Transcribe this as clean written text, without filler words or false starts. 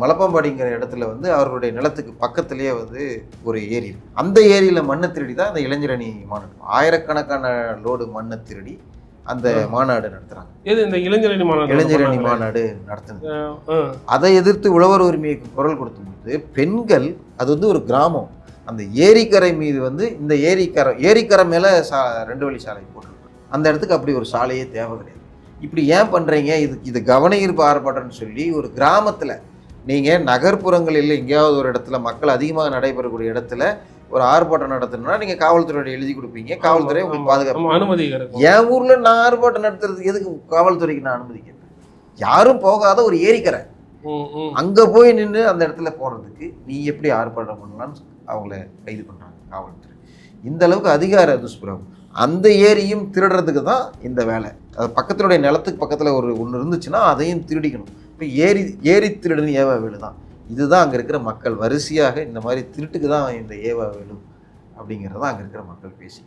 மலப்பாம்பாடிங்கிற இடத்துல வந்து அவருடைய நிலத்துக்கு பக்கத்திலேயே வந்து ஒரு ஏரி இருக்கு. அந்த ஏரியில் மண்ணை திருடி தான் அந்த இளைஞரணி மாநாடு, ஆயிரக்கணக்கான லோடு மண்ணை திருடி அந்த மாநாடு நடத்துறாங்க. இந்த இளைஞரணி மாநாடு நடத்துனது. அதை எதிர்த்து உழவர் உரிமைக்கு குரல் கொடுக்கும்போது பெண்கள், அது வந்து ஒரு கிராமம், அந்த ஏரிக்கரை மீது வந்து இந்த ஏரிக்கரை மேலே 2 வழி சாலை போட்டிருக்காங்க. அந்த இடத்துக்கு அப்படி ஒரு சாலையே தேவை கிடையாது. இப்படி ஏன் பண்ணுறீங்க? இது கவன ஈர்ப்பு ஆர்ப்பாட்டம்னு சொல்லி ஒரு கிராமத்தில், நீங்கள் நகர்ப்புறங்களில் எங்கேயாவது ஒரு இடத்துல மக்கள் அதிகமாக நடைபெறக்கூடிய இடத்துல ஒரு ஆர்ப்பாட்டம் நடத்தணும்னா நீங்கள் காவல்துறையோட எழுதி கொடுப்பீங்க, காவல்துறை உங்களுக்கு பாதுகாப்பு அனுமதி. என் ஊரில் நான் ஆர்ப்பாட்டம் நடத்துறதுக்கு எதுக்கு காவல்துறைக்கு நான் அனுமதி கேட்பேன்? யாரும் போகாத ஒரு ஏரிக்கரை, அங்கே போய் நின்று அந்த இடத்துல போகிறதுக்கு நீ எப்படி ஆர்ப்பாட்டம் பண்ணலான்னு அவங்கள கைது பண்ணுறாங்க காவல்துறை. இந்த அளவுக்கு அதிகார துஷ்பிரயோகம். அந்த ஏரியும் திருடுறதுக்கு தான் இந்த வேலை. அது பக்கத்தினுடைய நிலத்துக்கு பக்கத்தில் ஒன்று இருந்துச்சுன்னா அதையும் திருடிக்கணும். இப்போ ஏரி திருடுன்னு ஏவா வேலு தான். இதுதான் அங்கே இருக்கிற மக்கள் வரிசையாக இந்த மாதிரி திருட்டுக்கு தான் இந்த ஏவா வேலு அப்படிங்கிறதான் அங்கே இருக்கிற மக்கள் பேசி